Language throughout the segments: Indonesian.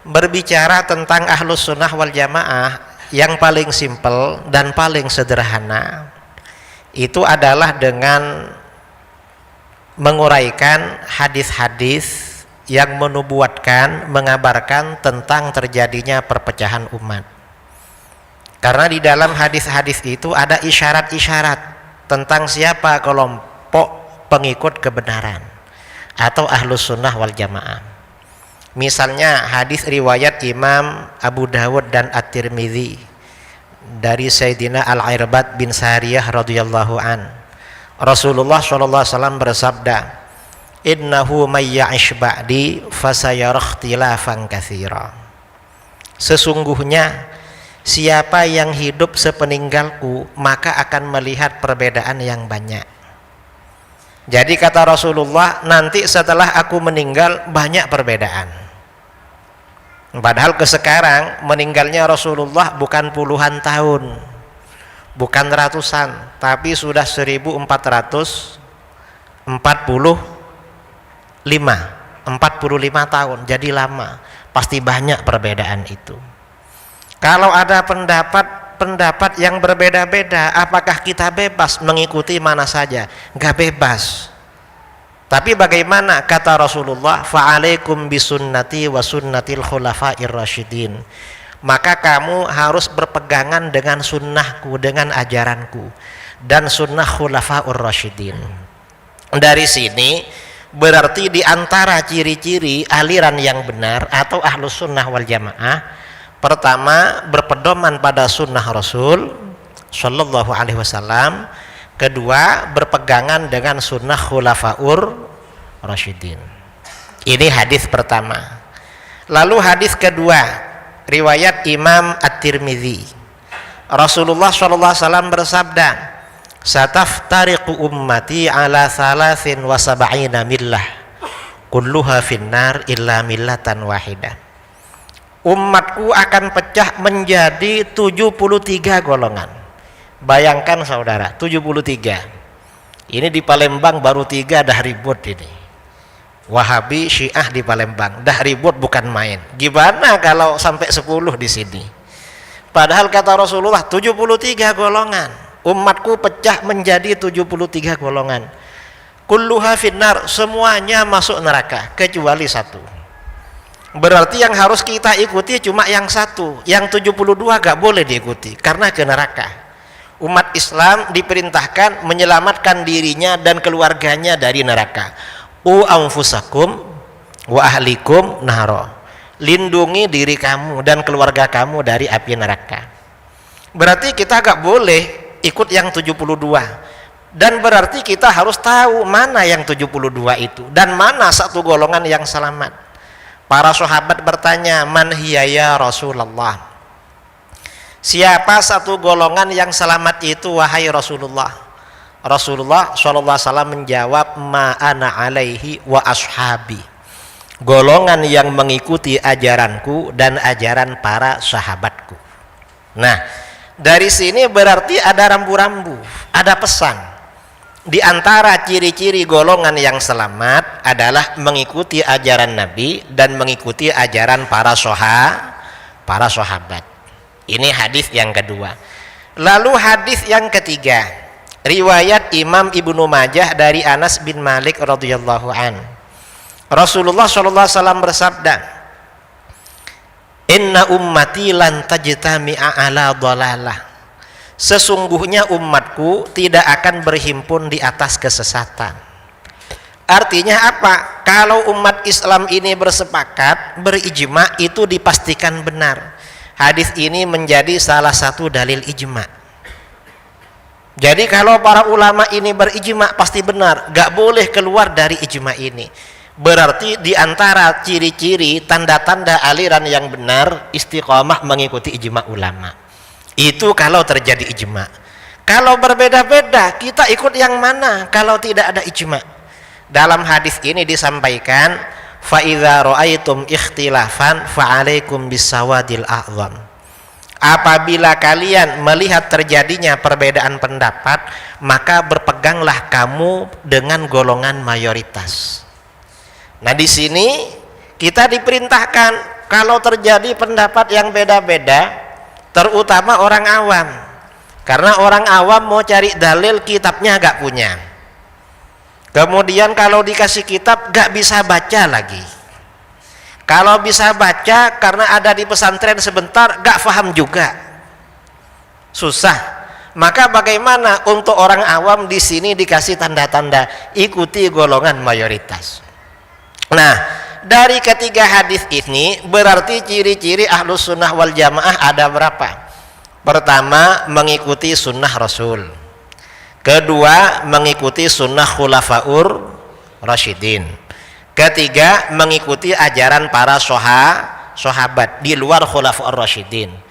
berbicara tentang ahlus sunnah wal jamaah yang paling simpel dan paling sederhana itu adalah dengan menguraikan hadis-hadis yang menubuatkan, mengabarkan tentang terjadinya perpecahan umat. Karena di dalam hadis-hadis itu ada isyarat-isyarat tentang siapa kelompok pengikut kebenaran atau ahlus sunnah wal jamaah. Misalnya hadis riwayat Imam Abu Dawud dan At-Tirmidzi dari Sayyidina Al-Irbad bin Sariyah radhiyallahu an. Rasulullah sallallahu alaihi wasallam bersabda, "Innahu may ya'ish ba'di fasayara ikhtilafan katsira." Sesungguhnya siapa yang hidup sepeninggalku maka akan melihat perbedaan yang banyak. Jadi kata Rasulullah, nanti setelah aku meninggal banyak perbedaan. Padahal sekarang meninggalnya Rasulullah bukan puluhan tahun, bukan ratusan, tapi sudah 1445 tahun. Jadi lama, pasti banyak perbedaan itu. Kalau ada pendapat yang berbeda-beda, apakah kita bebas mengikuti mana saja? Enggak bebas. Tapi bagaimana kata Rasulullah, fa'alaikum bisunnati wa sunnatil khulafair rasyidin. Maka kamu harus berpegangan dengan sunnahku, dengan ajaranku dan sunnah khulafaur rasyidin. Dari sini berarti di antara ciri-ciri aliran yang benar atau ahlus sunnah wal jamaah, pertama berpedoman pada sunnah Rasul sallallahu alaihi wasallam, kedua berpegangan dengan sunnah khulafaur rasyidin. Ini hadis pertama. Lalu hadis kedua riwayat Imam At-Tirmidzi. Rasulullah sallallahu alaihi wasallam bersabda, "Sataftariqu ummati ala 73 millah, kulluha finnar illa millatan wahidah." Umatku akan pecah menjadi 73 golongan. Bayangkan saudara, 73. Ini di Palembang baru 3 dah ribut ini. Wahabi, Syiah di Palembang dah ribut bukan main. Gimana kalau sampai 10 di sini? Padahal kata Rasulullah 73 golongan. Umatku pecah menjadi 73 golongan. Kulluha finnar, semuanya masuk neraka kecuali satu. Berarti yang harus kita ikuti cuma yang satu. Yang 72 gak boleh diikuti karena ke neraka. Umat Islam diperintahkan menyelamatkan dirinya dan keluarganya dari neraka. Anfusakum wa ahlikum naro. Lindungi diri kamu dan keluarga kamu dari api neraka. Berarti kita gak boleh ikut yang 72. Dan berarti kita harus tahu mana yang 72 itu dan mana satu golongan yang selamat. Para sahabat bertanya, "Man hiya ya Rasulullah?" Siapa satu golongan yang selamat itu wahai Rasulullah? Rasulullah SAW menjawab, "Ma ana alaihi wa ashabi." Golongan yang mengikuti ajaranku dan ajaran para sahabatku. Nah, dari sini berarti ada rambu-rambu, ada pesan. Di antara ciri-ciri golongan yang selamat adalah mengikuti ajaran Nabi dan mengikuti ajaran para sahabat. Ini hadis yang kedua. Lalu hadis yang ketiga, riwayat Imam Ibnu Majah dari Anas bin Malik radhiyallahu an. Rasulullah sallallahu alaihi wasallam bersabda, "Inna ummati lan tajtami'a ala dhalalah." Sesungguhnya umatku tidak akan berhimpun di atas kesesatan. Artinya apa? Kalau umat Islam ini bersepakat, berijma, itu dipastikan benar. Hadis ini menjadi salah satu dalil ijma. Jadi kalau para ulama ini berijma pasti benar, gak boleh keluar dari ijma ini. Berarti di antara ciri-ciri tanda-tanda aliran yang benar istiqomah mengikuti ijma ulama. Itu kalau terjadi ijma. Kalau berbeda-beda kita ikut yang mana kalau tidak ada ijma? Dalam hadis ini disampaikan, fa idza ra'aitum ikhtilafan fa 'alaikum bisawadil a'zam. Apabila kalian melihat terjadinya perbedaan pendapat, maka berpeganglah kamu dengan golongan mayoritas. Nah, di sini kita diperintahkan kalau terjadi pendapat yang beda-beda, terutama orang awam, karena orang awam mau cari dalil, kitabnya gak punya. Kemudian kalau dikasih kitab gak bisa baca lagi. Kalau bisa baca karena ada di pesantren sebentar gak paham juga, susah. Maka bagaimana untuk orang awam di sini dikasih tanda-tanda ikuti golongan mayoritas. Nah, dari ketiga hadis ini berarti ciri-ciri ahlus sunnah wal jamaah ada berapa? Pertama, mengikuti sunnah Rasul. Kedua, mengikuti sunnah khulafaur rasyidin. Ketiga, mengikuti ajaran para sahabat di luar khulafaur rasyidin.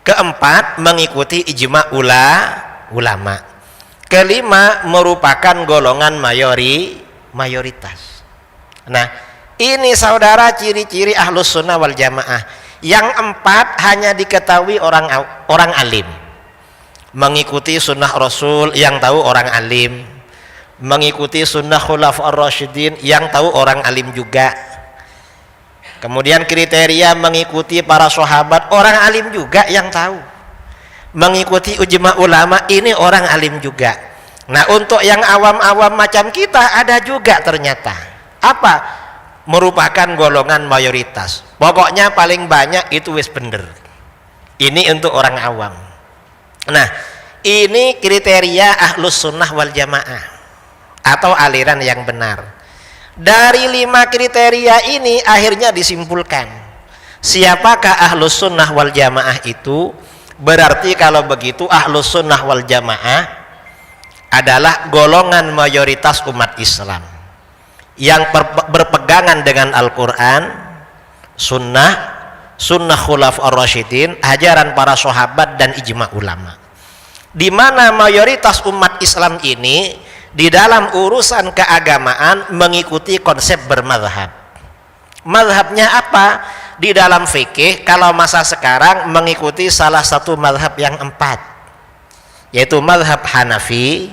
Keempat, mengikuti ijma ulama. Kelima, merupakan golongan mayoritas. Nah, ini saudara ciri-ciri ahlus sunnah wal jamaah. Yang empat hanya diketahui orang alim. Mengikuti sunnah Rasul yang tahu orang alim. Mengikuti sunnah khulafaur rasyidin yang tahu orang alim juga. Kemudian kriteria mengikuti para sahabat, orang alim juga yang tahu. Mengikuti ijma ulama, ini orang alim juga. Nah, untuk yang awam-awam macam kita ada juga ternyata. Apa? Merupakan golongan mayoritas. Pokoknya paling banyak itu wis bener. Ini untuk orang awam. Nah, ini kriteria ahlus sunnah wal jamaah atau aliran yang benar. Dari 5 kriteria ini akhirnya disimpulkan siapakah ahlus sunnah wal jamaah itu. Berarti kalau begitu ahlus sunnah wal jamaah adalah golongan mayoritas umat Islam yang berpegangan dengan Al-Quran, sunnah khulafaur rasyidin, ajaran para sahabat dan ijma ulama. Di mana mayoritas umat Islam ini di dalam urusan keagamaan mengikuti konsep bermadhab. Madhabnya apa? Di dalam fikih kalau masa sekarang mengikuti salah satu madhab yang 4, yaitu madhab Hanafi,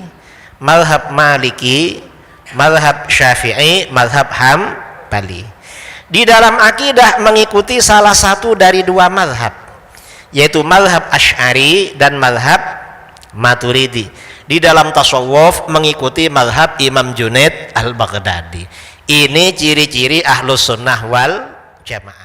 madhab Maliki, madhab Syafi'i, madhab Hambali. Di dalam akidah mengikuti salah satu dari 2 madhab, yaitu madhab Asy'ari dan madhab Maturidi. Di dalam tasawuf mengikuti madhab Imam Junaid al-Baghdadi. Ini ciri-ciri ahlus sunnah wal jamaah.